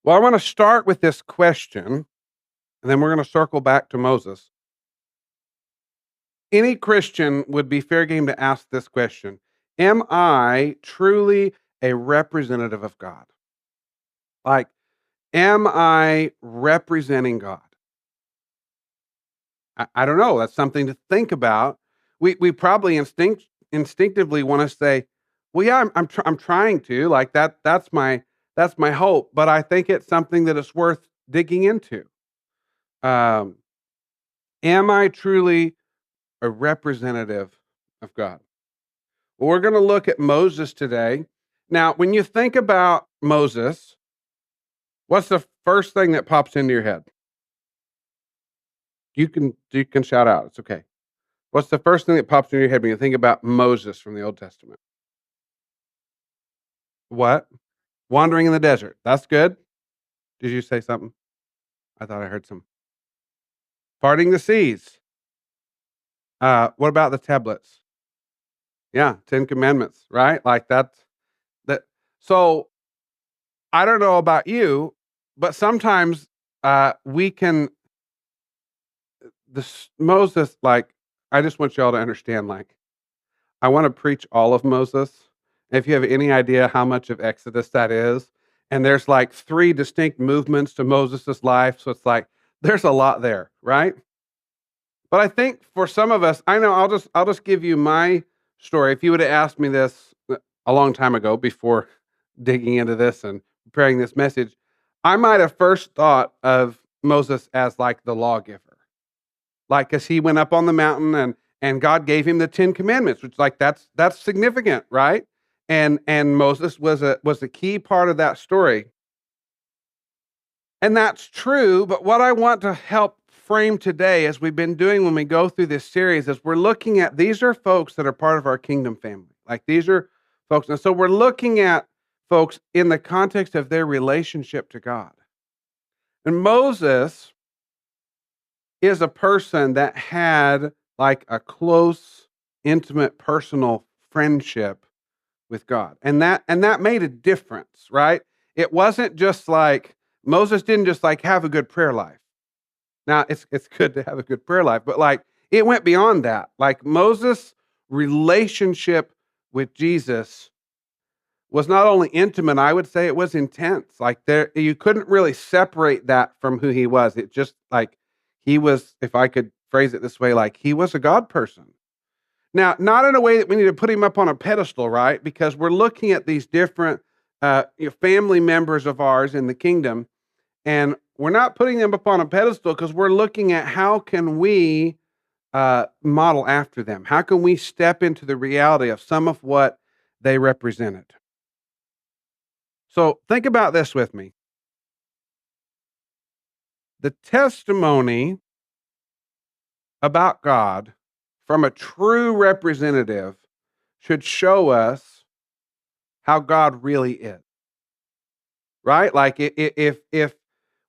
Well, I want to start with this question, and then we're going to circle back to Moses. Any Christian would be fair game to ask this question. Am I truly a representative of God? Like, am I representing God? I don't know. That's something to think about. We probably instinctively want to say, well, yeah, I'm trying to like that. That's my hope. But I think it's something that is worth digging into. Um, am I truly a representative of God? Well, we're going to look at Moses today. Now, when you think about Moses, what's the first thing that pops into your head? You can shout out. It's okay. What's the first thing that pops into your head when you think about Moses from the Old Testament? What? Wandering in the desert. That's good. Did you say something? I thought I heard some. Parting the seas. What about the tablets? Yeah, 10 Commandments, right? Like that's that. So I don't know about you, but sometimes we can this Moses, like, I just want y'all to understand, like, I want to preach all of Moses. If you have any idea how much of Exodus that is, and there's like three distinct movements to Moses' life, so it's like there's a lot there, right? But I think for some of us, I know I'll just give you my story. If you would have asked me this a long time ago before digging into this and preparing this message, I might have first thought of Moses as like the lawgiver. Like, cause he went up on the mountain and God gave him the 10 commandments, which like that's significant, right? And Moses was a key part of that story. And that's true, but what I want to help frame today, as we've been doing when we go through this series, is we're looking at these are folks that are part of our kingdom family. Like these are folks. And so we're looking at folks in the context of their relationship to God. And Moses is a person that had like a close, intimate, personal friendship with God. And that made a difference, right? It wasn't just like Moses didn't just like have a good prayer life. Now it's good to have a good prayer life, but like it went beyond that. Like Moses' relationship with Jesus was not only intimate, I would say it was intense. Like there you couldn't really separate that from who he was. It just like he was, if I could phrase it this way, like he was a God person. Now, not in a way that we need to put him up on a pedestal, right? Because we're looking at these different family members of ours in the kingdom, and we're not putting them up on a pedestal because we're looking at how can we model after them? How can we step into the reality of some of what they represented? So think about this with me. The testimony about God from a true representative should show us how God really is, right? Like if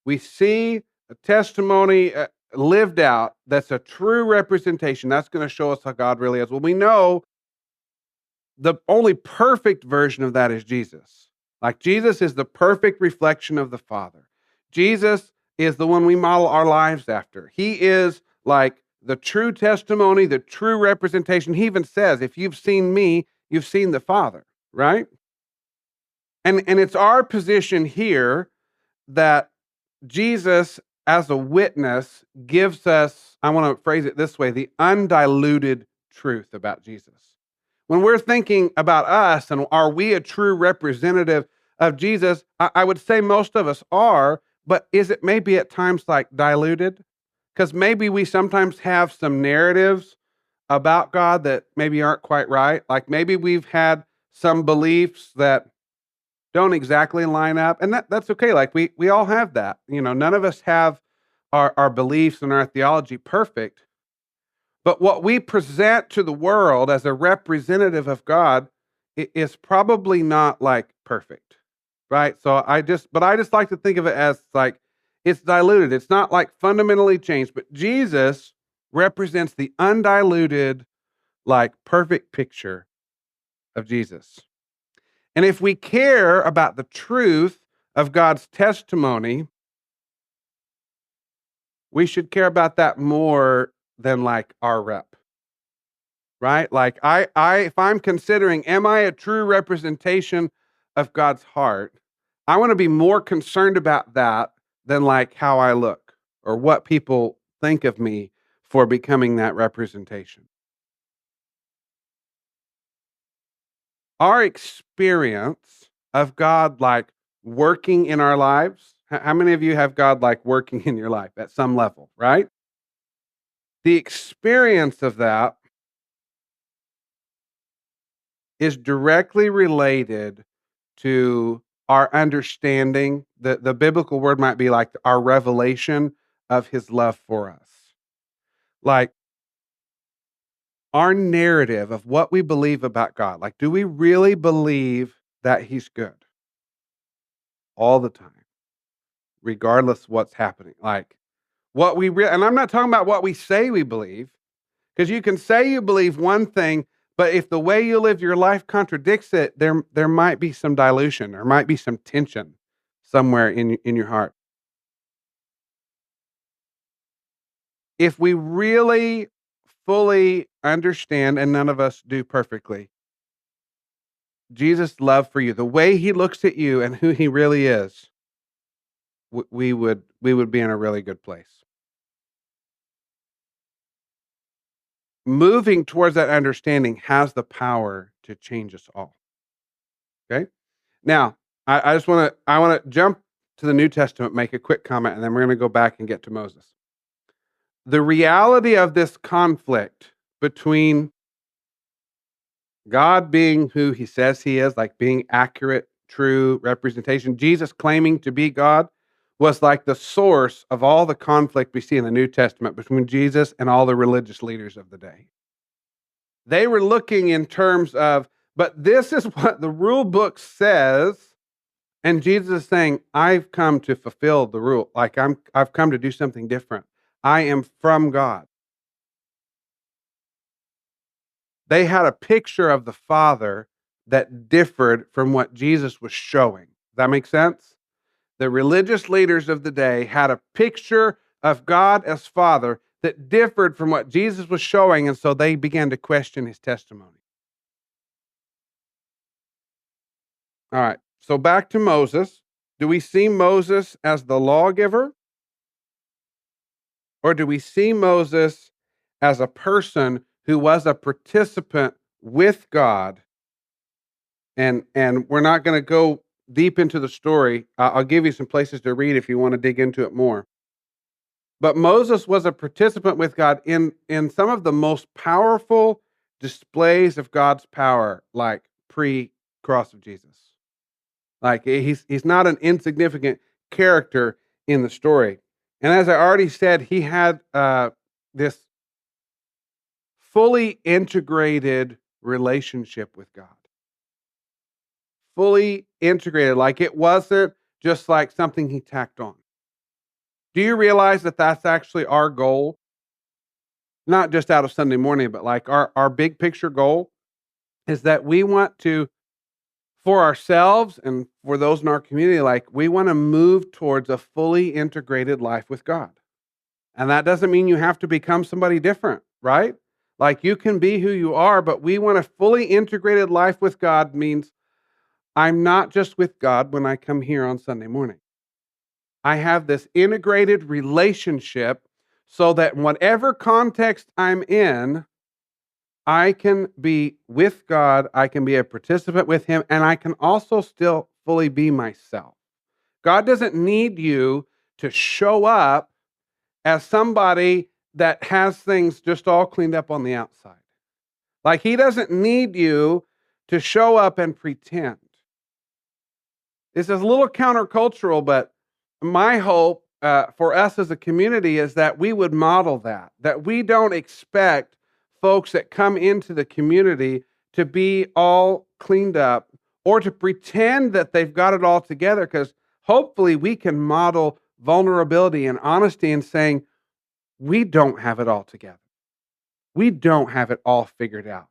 we see a testimony lived out that's a true representation, that's going to show us how God really is. Well, we know the only perfect version of that is Jesus. Like Jesus is the perfect reflection of the Father. Jesus is the one we model our lives after. He is like the true testimony, the true representation. He even says, if you've seen me, you've seen the Father, right? And it's our position here that Jesus as a witness gives us, I want to phrase it this way, the undiluted truth about Jesus. When we're thinking about us and are we a true representative of Jesus, I would say most of us are, but is it maybe at times like diluted? Because maybe we sometimes have some narratives about God that maybe aren't quite right. Like maybe we've had some beliefs that don't exactly line up, and that's okay. Like we all have that. You know, none of us have our beliefs and our theology perfect, but what we present to the world as a representative of God is probably not like perfect, right? But I just like to think of it as like it's diluted. It's not like fundamentally changed, but Jesus represents the undiluted, like perfect picture of Jesus. And if we care about the truth of God's testimony, we should care about that more than like our rep, right? Like if I'm considering, am I a true representation of God's heart? I want to be more concerned about that than like how I look or what people think of me for becoming that representation. Our experience of God, like, working in our lives, how many of you have God, like, working in your life at some level, right? The experience of that is directly related to our understanding. The biblical word might be like our revelation of his love for us. Like, our narrative of what we believe about God. Like, do we really believe that he's good all the time, regardless of what's happening? Like, and I'm not talking about what we say we believe, because you can say you believe one thing, but if the way you live your life contradicts it, there might be some dilution, there might be some tension somewhere in your heart. If we really fully understand, and none of us do perfectly, Jesus' love for you, the way he looks at you and who he really is, we would be in a really good place. Moving towards that understanding has the power to change us all. Okay? Now, I wanna jump to the New Testament, make a quick comment, and then we're gonna go back and get to Moses. The reality of this conflict between God being who he says he is, like being accurate, true representation, Jesus claiming to be God, was like the source of all the conflict we see in the New Testament between Jesus and all the religious leaders of the day. They were looking in terms of, but this is what the rule book says. And Jesus is saying, I've come to fulfill the rule. Like I've come to do something different. I am from God. They had a picture of the Father that differed from what Jesus was showing. Does that make sense? The religious leaders of the day had a picture of God as Father that differed from what Jesus was showing, and so they began to question his testimony. All right. So back to Moses. Do we see Moses as the lawgiver, or do we see Moses as a person who was a participant with God? And we're not going to go deep into the story. I'll give you some places to read if you want to dig into it more. But Moses was a participant with God in some of the most powerful displays of God's power, like pre-cross of Jesus. Like he's not an insignificant character in the story. And as I already said, he had this fully integrated relationship with God. Fully integrated, like it wasn't just like something he tacked on. Do you realize that that's actually our goal? Not just out of Sunday morning, but like our big picture goal is that we want to, for ourselves and for those in our community, like we want to move towards a fully integrated life with God. And that doesn't mean you have to become somebody different, right? Like you can be who you are, but we want a fully integrated life with God means I'm not just with God when I come here on Sunday morning. I have this integrated relationship so that in whatever context I'm in, I can be with God, I can be a participant with him, and I can also still fully be myself. God doesn't need you to show up as somebody that has things just all cleaned up on the outside. Like he doesn't need you to show up and pretend. This is a little countercultural, but my hope for us as a community is that we would model that we don't expect folks that come into the community to be all cleaned up or to pretend that they've got it all together, because hopefully we can model vulnerability and honesty in saying, we don't have it all together. We don't have it all figured out.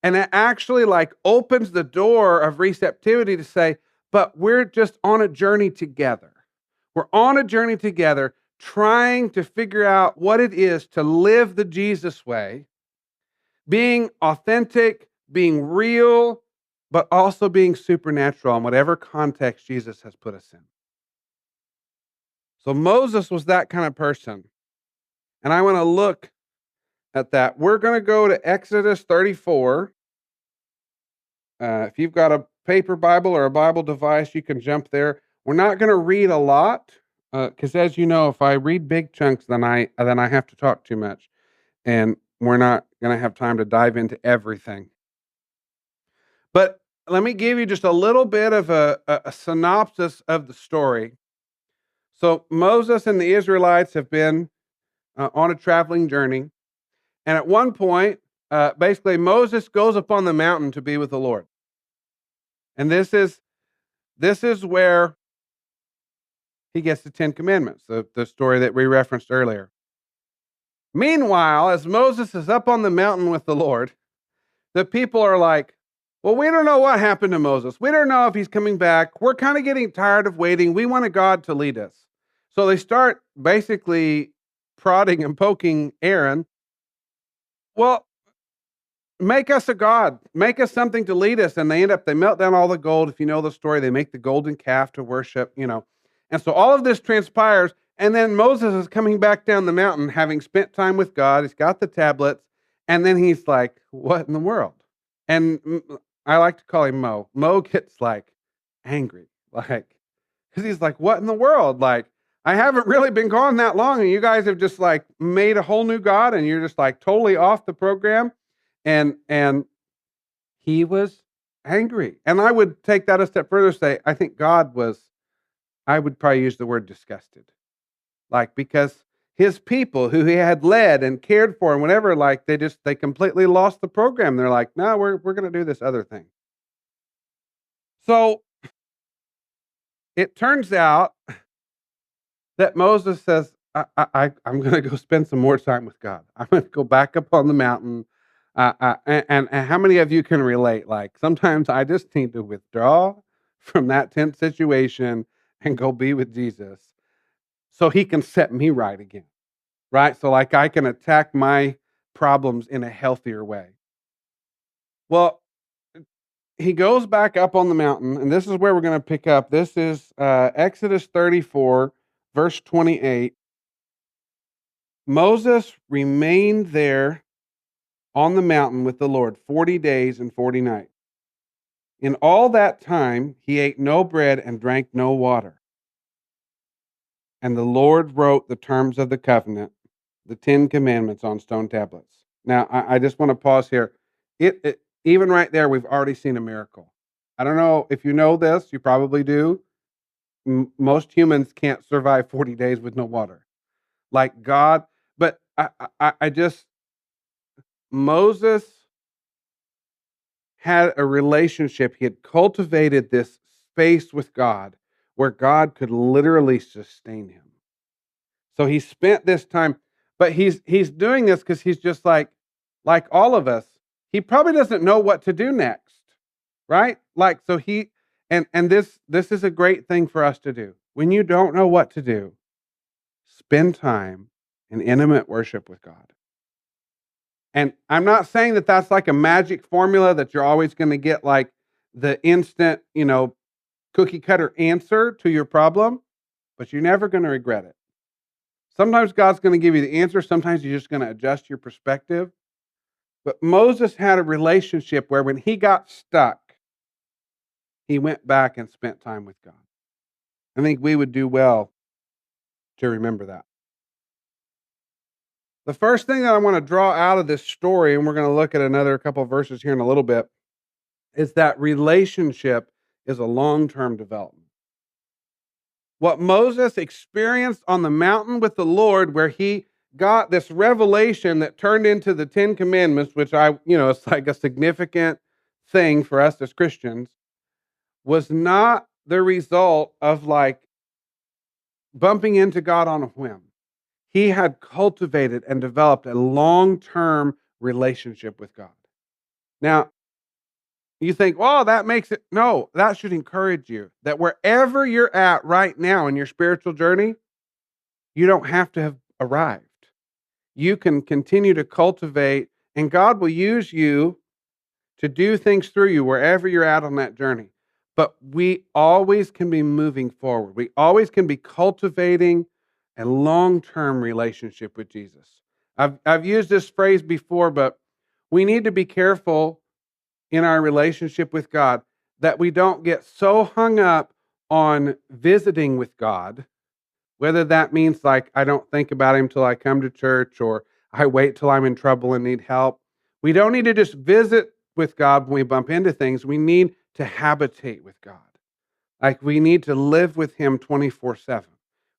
And it actually like opens the door of receptivity to say, but we're just on a journey together. We're on a journey together trying to figure out what it is to live the Jesus way, being authentic, being real, but also being supernatural in whatever context Jesus has put us in. So Moses was that kind of person. And I want to look at that. We're going to go to Exodus 34. If you've got a paper Bible or a Bible device, you can jump there. We're not going to read a lot because, as you know, if I read big chunks, then I have to talk too much, and we're not going to have time to dive into everything. But let me give you just a little bit of a synopsis of the story. So Moses and the Israelites have been on a traveling journey, and at one point, basically, Moses goes up on the mountain to be with the Lord, and this is where he gets the Ten Commandments, the story that we referenced earlier. Meanwhile, as Moses is up on the mountain with the Lord, the people are like, well, we don't know what happened to Moses. We don't know if he's coming back. We're kind of getting tired of waiting. We want a God to lead us. So they start basically prodding and poking Aaron. Well, make us a god. Make us something to lead us. And they melt down all the gold. If you know the story, they make the golden calf to worship. And so all of this transpires. And then Moses is coming back down the mountain, having spent time with God. He's got the tablets. And then he's like, what in the world? And I like to call him Mo. Mo gets like angry, like, because he's like, what in the world? Like, I haven't really been gone that long, and you guys have just like made a whole new God, and you're just like totally off the program. And he was angry. And I would take that a step further, say, I think God was, I would probably use the word disgusted. Like, because his people who he had led and cared for and whatever, like they completely lost the program. They're like, no, we're gonna do this other thing. So it turns out that Moses says, I'm going to go spend some more time with God. I'm going to go back up on the mountain. And how many of you can relate? Like, sometimes I just need to withdraw from that tense situation and go be with Jesus so he can set me right again, right? So, like, I can attack my problems in a healthier way. Well, he goes back up on the mountain, and this is where we're going to pick up. This is Exodus 34, verse 28. Moses remained there on the mountain with the Lord 40 days and 40 nights. In all that time, he ate no bread and drank no water. And the Lord wrote the terms of the covenant, the 10 commandments on stone tablets. Now, I just want to pause here. Even right there, we've already seen a miracle. I don't know if you know this, you probably do. Most humans can't survive 40 days with no water. Like God, but I just, Moses had a relationship. He had cultivated this space with God where God could literally sustain him. So he spent this time, but he's doing this because he's just like all of us. He probably doesn't know what to do next, right? Like so he and this is a great thing for us to do. When you don't know what to do, spend time in intimate worship with God. And I'm not saying that that's like a magic formula that you're always going to get like the instant, cookie cutter answer to your problem, but you're never going to regret it. Sometimes God's going to give you the answer. Sometimes you're just going to adjust your perspective. But Moses had a relationship where when he got stuck, he went back and spent time with God. I think we would do well to remember that. The first thing that I want to draw out of this story, and we're going to look at another couple of verses here in a little bit, is that relationship is a long-term development. What Moses experienced on the mountain with the Lord, where he got this revelation that turned into the 10 Commandments, which it's like a significant thing for us as Christians, was not the result of like bumping into God on a whim. He had cultivated and developed a long-term relationship with God. Now, You think, "Well, that makes it." No, that should encourage you that wherever you're at right now in your spiritual journey, you don't have to have arrived. You can continue to cultivate, and God will use you to do things through you wherever you're at on that journey. But we always can be moving forward. We always can be cultivating a long-term relationship with Jesus. I've used this phrase before, but we need to be careful in our relationship with God that we don't get so hung up on visiting with God, whether that means like I don't think about him till I come to church or I wait till I'm in trouble and need help. We don't need to just visit with God when we bump into things. We need to habitate with God. Like we need to live with him 24/7.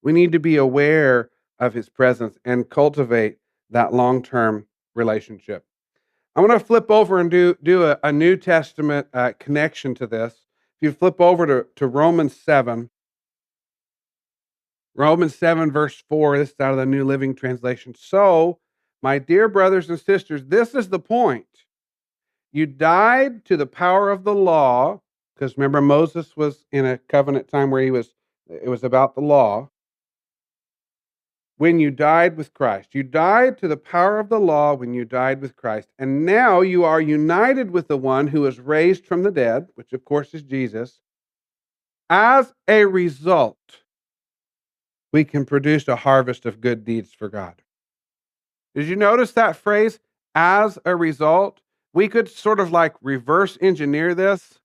We need to be aware of his presence and cultivate that long-term relationship. I want to flip over and do a New Testament connection to this. If you flip over to Romans 7, verse 4, this is out of the New Living Translation. So, my dear brothers and sisters, this is the point. You died to the power of the law, because remember, Moses was in a covenant time where it was about the law. When you died with Christ, you died to the power of the law when you died with Christ. And now you are united with the one who was raised from the dead, which of course is Jesus. As a result, we can produce a harvest of good deeds for God. Did you notice that phrase, as a result? We could sort of like reverse engineer this.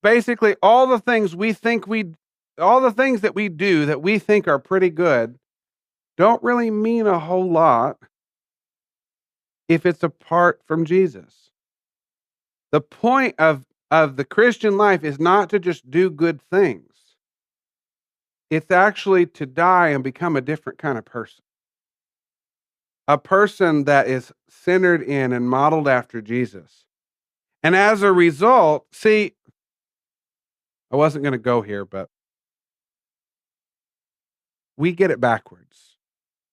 Basically, all the things that we do that we think are pretty good don't really mean a whole lot if it's apart from Jesus. The point of the Christian life is not to just do good things. It's actually to die and become a different kind of person. A person that is centered in and modeled after Jesus. And as a result, see, I wasn't going to go here, but we get it backwards.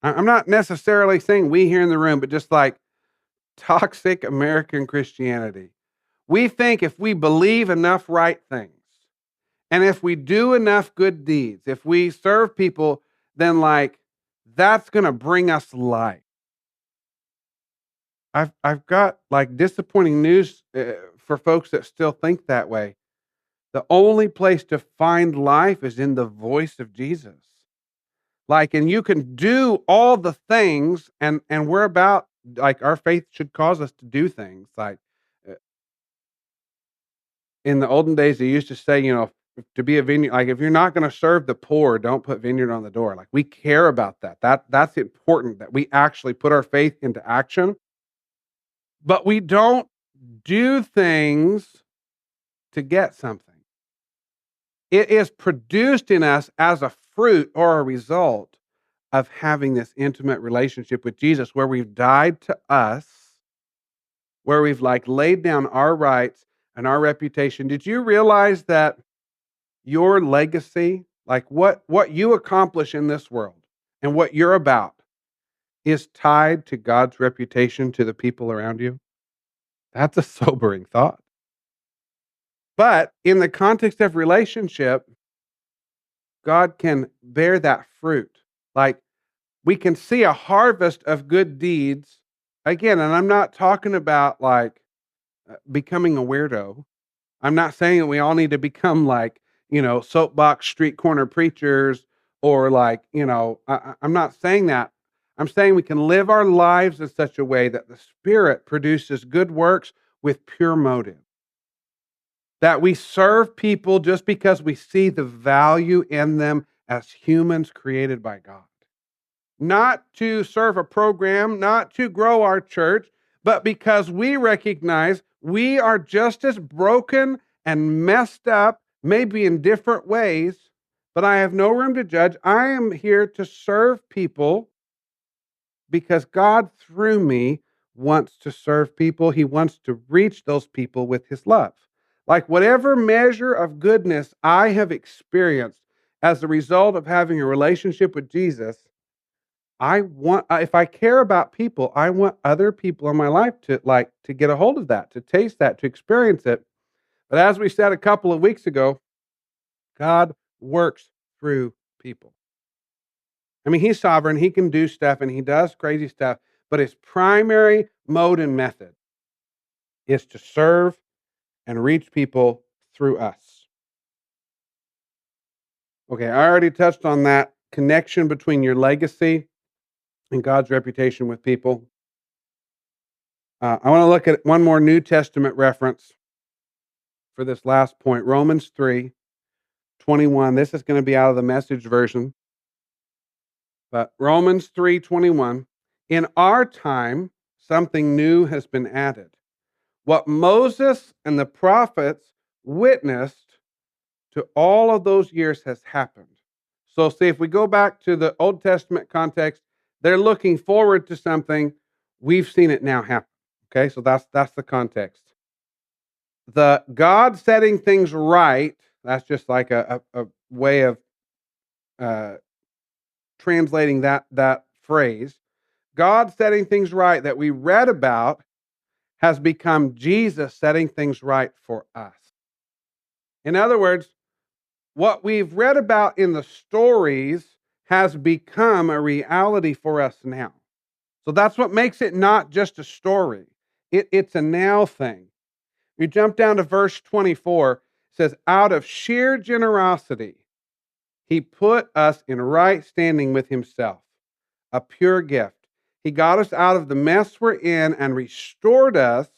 I'm not necessarily saying we here in the room, but just like toxic American Christianity. We think if we believe enough right things, and if we do enough good deeds, if we serve people, then like that's going to bring us life. I've got like disappointing news for folks that still think that way. The only place to find life is in the voice of Jesus. Like, and you can do all the things, and we're about like our faith should cause us to do things. Like uh, in the olden days, they used to say, to be a vineyard, like if you're not going to serve the poor, don't put vineyard on the door. Like we care about that. That's important that we actually put our faith into action, but we don't do things to get something. It is produced in us as a fruit or a result of having this intimate relationship with Jesus where we've died to us, where we've like laid down our rights and our reputation. Did you realize that your legacy, like what you accomplish in this world and what you're about is tied to God's reputation to the people around you? That's a sobering thought. But in the context of relationship, God can bear that fruit. Like we can see a harvest of good deeds. Again, and I'm not talking about like becoming a weirdo. I'm not saying that we all need to become like, soapbox street corner preachers or like, I'm not saying that. I'm saying we can live our lives in such a way that the Spirit produces good works with pure motive. That we serve people just because we see the value in them as humans created by God. Not to serve a program, not to grow our church, but because we recognize we are just as broken and messed up, maybe in different ways, but I have no room to judge. I am here to serve people because God, through me, wants to serve people. He wants to reach those people with his love. Like whatever measure of goodness I have experienced as a result of having a relationship with Jesus, I want, if I care about people, I want other people in my life to get a hold of that, to taste that, to experience it. But as we said a couple of weeks ago, God works through people. I mean, he's sovereign, he can do stuff, and he does crazy stuff, but his primary mode and method is to serve and reach people through us. Okay, I already touched on that connection between your legacy and God's reputation with people. I want to look at one more New Testament reference for this last point. Romans 3:21. This is going to be out of the Message version. But Romans 3:21. In our time, something new has been added. What Moses and the prophets witnessed to all of those years has happened. So, see, if we go back to the Old Testament context, they're looking forward to something. We've seen it now happen. Okay, so that's the context. The God setting things right, that's just like a way of uh, translating that phrase. God setting things right that we read about has become Jesus setting things right for us. In other words, what we've read about in the stories has become a reality for us now. So that's what makes it not just a story. It's a now thing. You jump down to verse 24, it says, out of sheer generosity, he put us in right standing with himself, a pure gift. He got us out of the mess we're in and restored us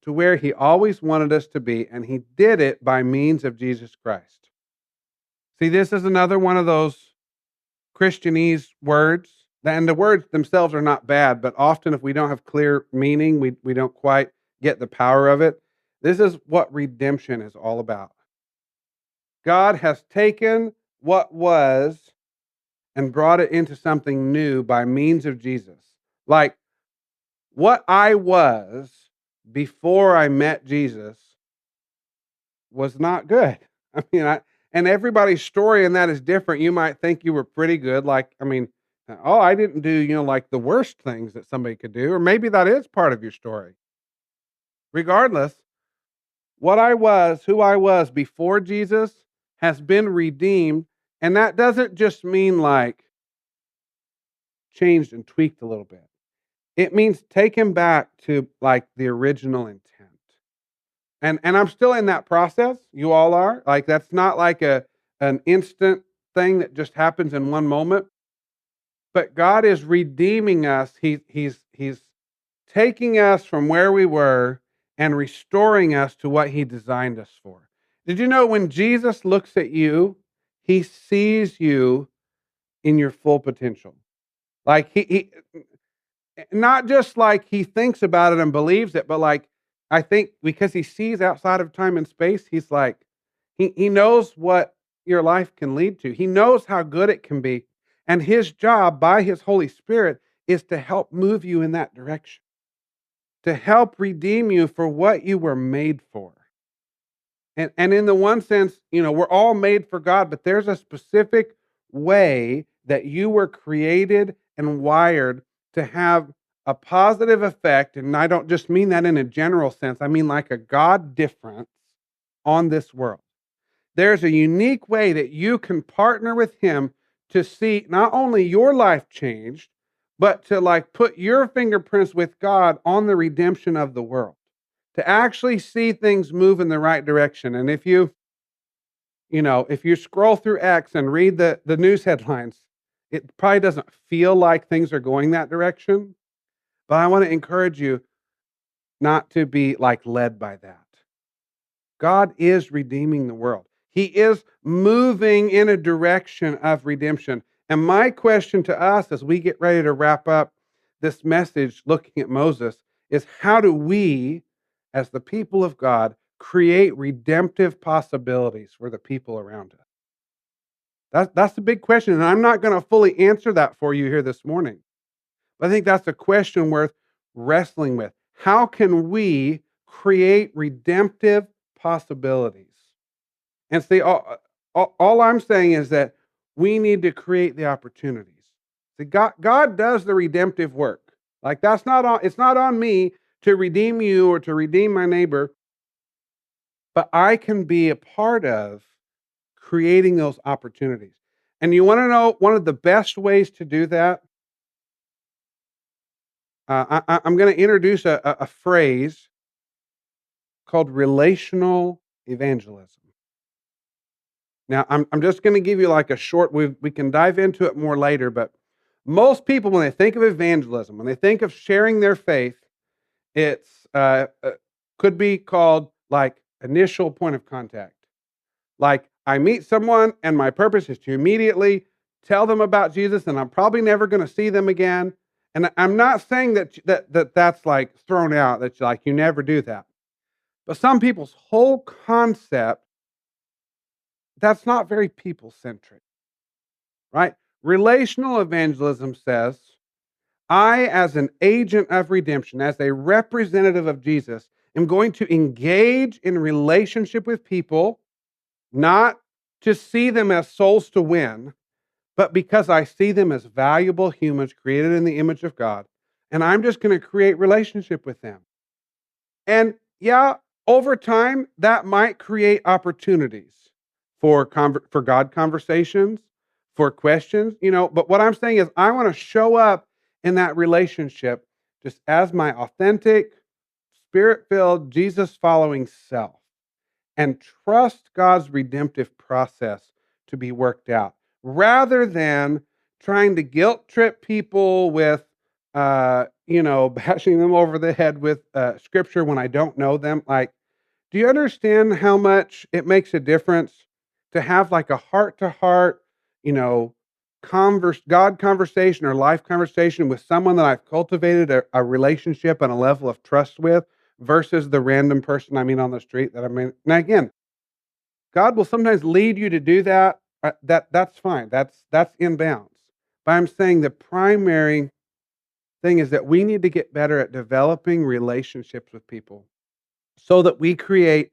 to where he always wanted us to be, and he did it by means of Jesus Christ. See, this is another one of those Christianese words, and the words themselves are not bad, but often if we don't have clear meaning, we don't quite get the power of it. This is what redemption is all about. God has taken what was and brought it into something new by means of Jesus. Like what I was before I met Jesus was not good. I mean, and everybody's story in that is different. You might think you were pretty good. Like, I mean, oh, I didn't do, like the worst things that somebody could do, or maybe that is part of your story. Regardless, what I was, who I was before Jesus has been redeemed. And that doesn't just mean like changed and tweaked a little bit. It means taken back to like the original intent. And I'm still in that process. You all are. Like that's not like an instant thing that just happens in one moment. But God is redeeming us. He's taking us from where we were and restoring us to what he designed us for. Did you know when Jesus looks at you, he sees you in your full potential? Like he not just like he thinks about it and believes it, but like I think because he sees outside of time and space, he's like he knows what your life can lead to. He knows how good it can be. And his job by his Holy Spirit is to help move you in that direction, to help redeem you for what you were made for. And in the one sense, we're all made for God, but there's a specific way that you were created and wired to have a positive effect. And I don't just mean that in a general sense. I mean like a God difference on this world. There's a unique way that you can partner with him to see not only your life changed, but to like put your fingerprints with God on the redemption of the world, to actually see things move in the right direction. And if you scroll through X and read the news headlines, it probably doesn't feel like things are going that direction. But I want to encourage you not to be like led by that. God is redeeming the world. He is moving in a direction of redemption. And my question to us as we get ready to wrap up this message looking at Moses is how do we, as the people of God, create redemptive possibilities for the people around us? That's the big question. And I'm not going to fully answer that for you here this morning. But I think that's a question worth wrestling with. How can we create redemptive possibilities? And see, all I'm saying is that we need to create the opportunities. See, God does the redemptive work. Like it's not on me to redeem you or to redeem my neighbor. but I can be a part of creating those opportunities. And you wanna know one of the best ways to do that? I'm gonna introduce a phrase called relational evangelism. Now, I'm just gonna give you, like, a short we can dive into it more later, but most people, when they think of evangelism, when they think of sharing their faith, it's, could be called, like, initial point of contact. Like, I meet someone, and my purpose is to immediately tell them about Jesus, and I'm probably never gonna see them again, and I'm not saying that's, like, thrown out, that, like, you never do that. But some people's whole concept, that's not very people-centric, right? Relational evangelism says, I, as an agent of redemption, as a representative of Jesus, am going to engage in relationship with people, not to see them as souls to win, but because I see them as valuable humans created in the image of God, and I'm just going to create relationship with them. And yeah, over time, that might create opportunities for for God conversations, for questions, But what I'm saying is, I want to show up in that relationship just as my authentic, spirit filled, Jesus following self and trust God's redemptive process to be worked out rather than trying to guilt trip people with, bashing them over the head with scripture when I don't know them. Like, do you understand how much it makes a difference to have like a heart to heart, you know, God conversation or life conversation with someone that I've cultivated a relationship and a level of trust with versus the random person I meet on the street that I mean? Now, again, God will sometimes lead you to do that. That's fine. That's in bounds. But I'm saying the primary thing is that we need to get better at developing relationships with people so that we create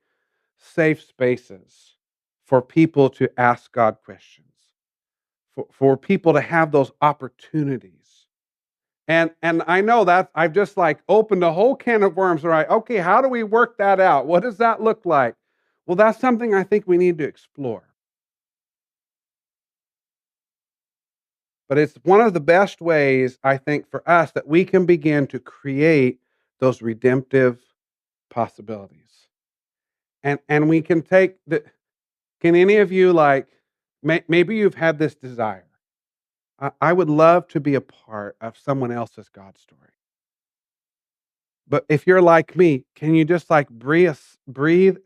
safe spaces for people to ask God questions, for people to have those opportunities. And I know that I've just like opened a whole can of worms, right? Okay, how do we work that out? What does that look like? Well, that's something I think we need to explore. But it's one of the best ways, I think, for us that we can begin to create those redemptive possibilities. And we can take the can any of you, like, maybe you've had this desire. I would love to be a part of someone else's God story. But if you're like me, can you just, like, breathe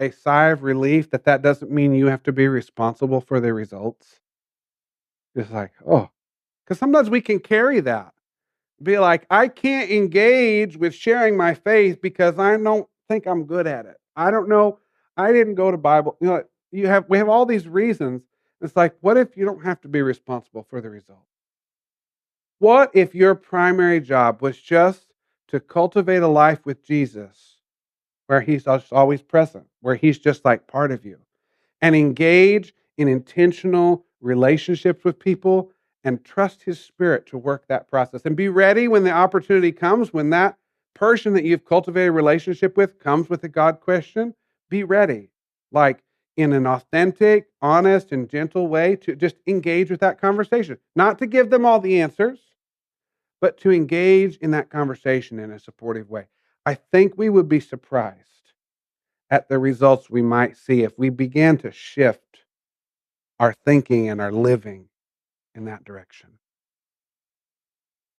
a sigh of relief that that doesn't mean you have to be responsible for the results? Just like, oh, because sometimes we can carry that. Be like, I can't engage with sharing my faith because I don't think I'm good at it. I don't know. I didn't go to Bible. We have all these reasons. It's like, what if you don't have to be responsible for the result? What if your primary job was just to cultivate a life with Jesus where he's just always present, where he's just like part of you? And engage in intentional relationships with people and trust his spirit to work that process and be ready when the opportunity comes, when that person that you've cultivated a relationship with comes with a God question. Be ready, like, in an authentic, honest, and gentle way to just engage with that conversation, not to give them all the answers, but to engage in that conversation in a supportive way. I think we would be surprised at the results we might see if we began to shift our thinking and our living in that direction.